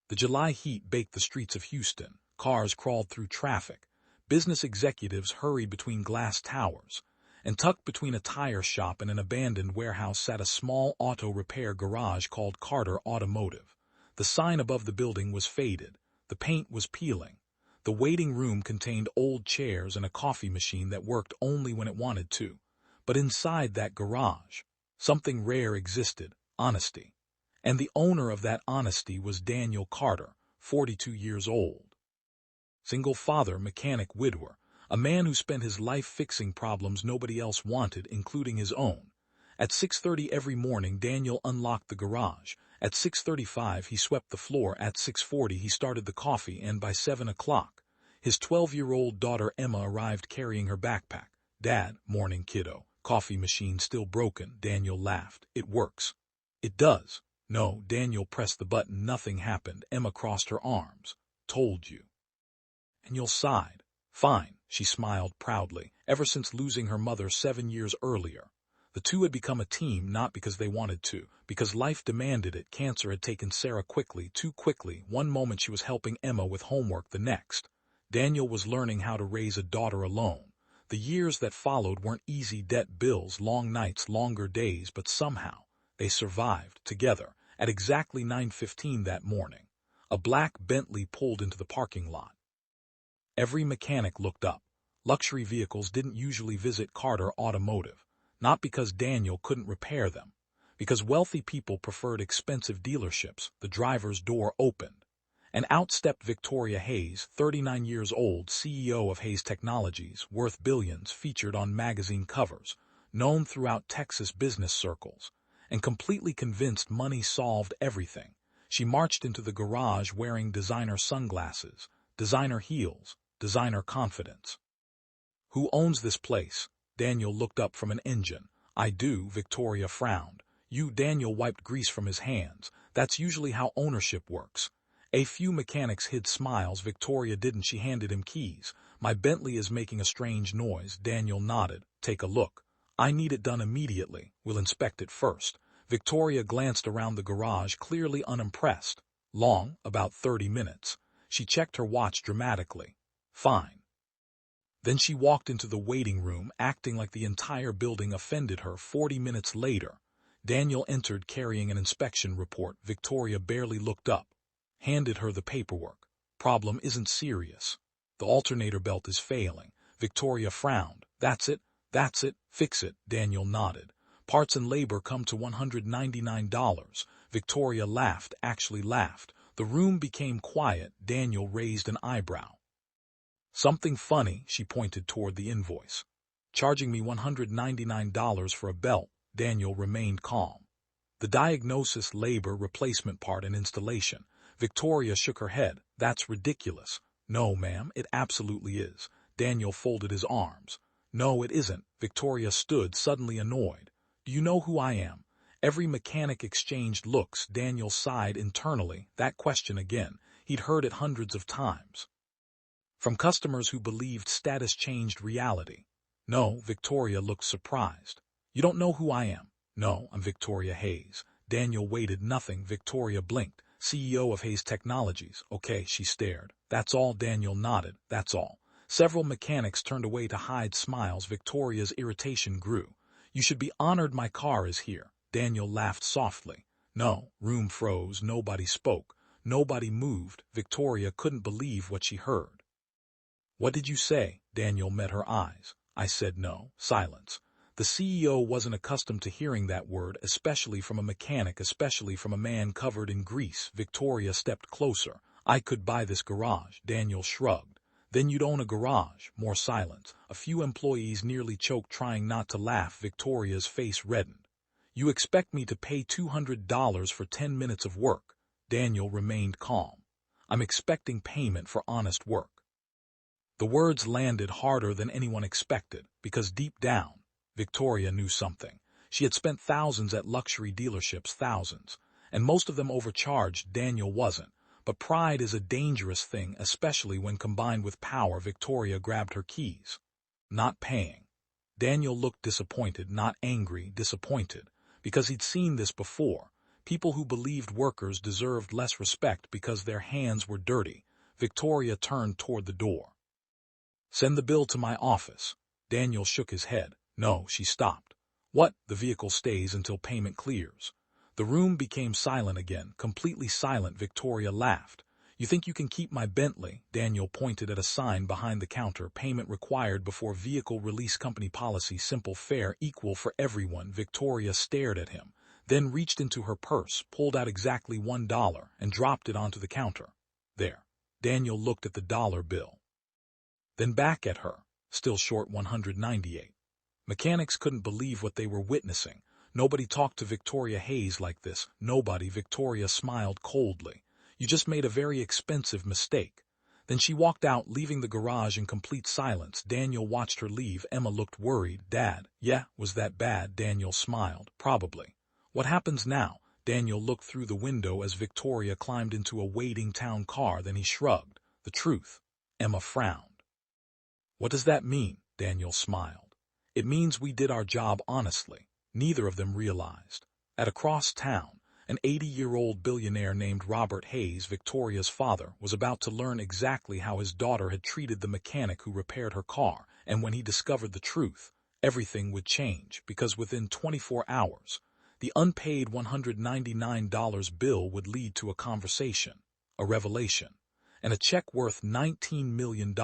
The July heat baked the streets of Houston. Cars crawled through traffic. Business executives hurried between glass towers. And tucked between a tire shop and an abandoned warehouse sat a small auto repair garage called Carter Automotive. The sign above the building was faded. The paint was peeling. The waiting room contained old chairs and a coffee machine that worked only when it wanted to. But inside that garage, something rare existed: honesty. And the owner of that honesty was Daniel Carter, 42 years old. Single father, mechanic, widower, a man who spent his life fixing problems nobody else wanted, including his own. At 6:30 every morning, Daniel unlocked the garage. At 6:35 he swept the floor. At 6:40 he started the coffee, and by 7 o'clock, his 12-year-old daughter Emma arrived carrying her backpack. "Dad, morning, kiddo." "Coffee machine still broken," Daniel laughed. "It works." "It does." "No." Daniel pressed the button. Nothing happened. Emma crossed her arms. "Told you." Daniel sighed. "Fine," she smiled proudly. Ever since losing her mother 7 years earlier, the two had become a team, not because they wanted to, because life demanded it. Cancer had taken Sarah quickly, too quickly. One moment she was helping Emma with homework, the next, Daniel was learning how to raise a daughter alone. The years that followed weren't easy: debt, bills, long nights, longer days, but somehow they survived together. At exactly 9:15 that morning, a black Bentley pulled into the parking lot. Every mechanic looked up. Luxury vehicles didn't usually visit Carter Automotive, not because Daniel couldn't repair them, because wealthy people preferred expensive dealerships. The driver's door opened, and out stepped Victoria Hayes, 39 years old, CEO of Hayes Technologies, worth billions, featured on magazine covers, known throughout Texas business circles, and completely convinced money solved everything. She marched into the garage wearing designer sunglasses, designer heels, designer confidence. "Who owns this place?" Daniel looked up from an engine. "I do." Victoria frowned. "You?" Daniel wiped grease from his hands. "That's usually how ownership works." A few mechanics hid smiles. Victoria didn't. She handed him keys. "My Bentley is making a strange noise." Daniel nodded. "Take a look." "I need it done immediately." "We'll inspect it first." Victoria glanced around the garage, clearly unimpressed. "Long?" "About 30 minutes. She checked her watch dramatically. "Fine." Then she walked into the waiting room, acting like the entire building offended her. 40 minutes later, Daniel entered carrying an inspection report. Victoria barely looked up, handed her the paperwork. "Problem isn't serious. The alternator belt is failing." Victoria frowned. That's it. Fix it." Daniel nodded. "Parts and labor come to $199. Victoria laughed, actually laughed. The room became quiet. Daniel raised an eyebrow. "Something funny?" She pointed toward the invoice. "Charging me $199 for a belt." Daniel remained calm. "The diagnosis, labor, replacement part, and installation." Victoria shook her head. "That's ridiculous." "No, ma'am, it absolutely is." Daniel folded his arms. "No, it isn't." Victoria stood, suddenly annoyed. "Do you know who I am?" Every mechanic exchanged looks. Daniel sighed internally. That question again. He'd heard it hundreds of times, from customers who believed status changed reality. "No." Victoria looked surprised. "You don't know who I am?" "No, I'm Victoria Hayes." Daniel waited. Nothing. Victoria blinked. "CEO of Hayes Technologies." "Okay." She stared. "That's all?" Daniel nodded. "That's all." Several mechanics turned away to hide smiles. Victoria's irritation grew. "You should be honored. My car is here." Daniel laughed softly. "No." Room froze. Nobody spoke. Nobody moved. Victoria couldn't believe what she heard. "What did you say?" Daniel met her eyes. "I said no." Silence. The CEO wasn't accustomed to hearing that word, especially from a mechanic, especially from a man covered in grease. Victoria stepped closer. "I could buy this garage." Daniel shrugged. "Then you'd own a garage." More silence. A few employees nearly choked, trying not to laugh. Victoria's face reddened. "You expect me to pay $200 for 10 minutes of work?" Daniel remained calm. "I'm expecting payment for honest work." The words landed harder than anyone expected, because deep down, Victoria knew something. She had spent thousands at luxury dealerships, thousands, and most of them overcharged. Daniel wasn't. But pride is a dangerous thing, especially when combined with power. Victoria grabbed her keys. "Not paying." Daniel looked disappointed, not angry, disappointed, because he'd seen this before. People who believed workers deserved less respect because their hands were dirty. Victoria turned toward the door. "Send the bill to my office." Daniel shook his head. "No," she stopped. "What? The vehicle stays until payment clears." The room became silent again, completely silent. Victoria laughed. "You think you can keep my Bentley?" Daniel pointed at a sign behind the counter. "Payment required before vehicle release. Company policy. Simple, fair, equal for everyone." Victoria stared at him, then reached into her purse, pulled out exactly $1, and dropped it onto the counter. "There." Daniel looked at the dollar bill, then back at her. "Still short 198. Mechanics couldn't believe what they were witnessing. Nobody talked to Victoria Hayes like this. Nobody. Victoria smiled coldly. "You just made a very expensive mistake." Then she walked out, leaving the garage in complete silence. Daniel watched her leave. Emma looked worried. "Dad." "Yeah, was that bad?" Daniel smiled. "Probably." "What happens now?" Daniel looked through the window as Victoria climbed into a waiting town car. Then he shrugged. "The truth." Emma frowned. "What does that mean?" Daniel smiled. "It means we did our job honestly." Neither of them realized. Across town, an 80-year-old billionaire named Robert Hayes, Victoria's father, was about to learn exactly how his daughter had treated the mechanic who repaired her car, and when he discovered the truth, everything would change, because within 24 hours, the unpaid $199 bill would lead to a conversation, a revelation, and a check worth $19 million.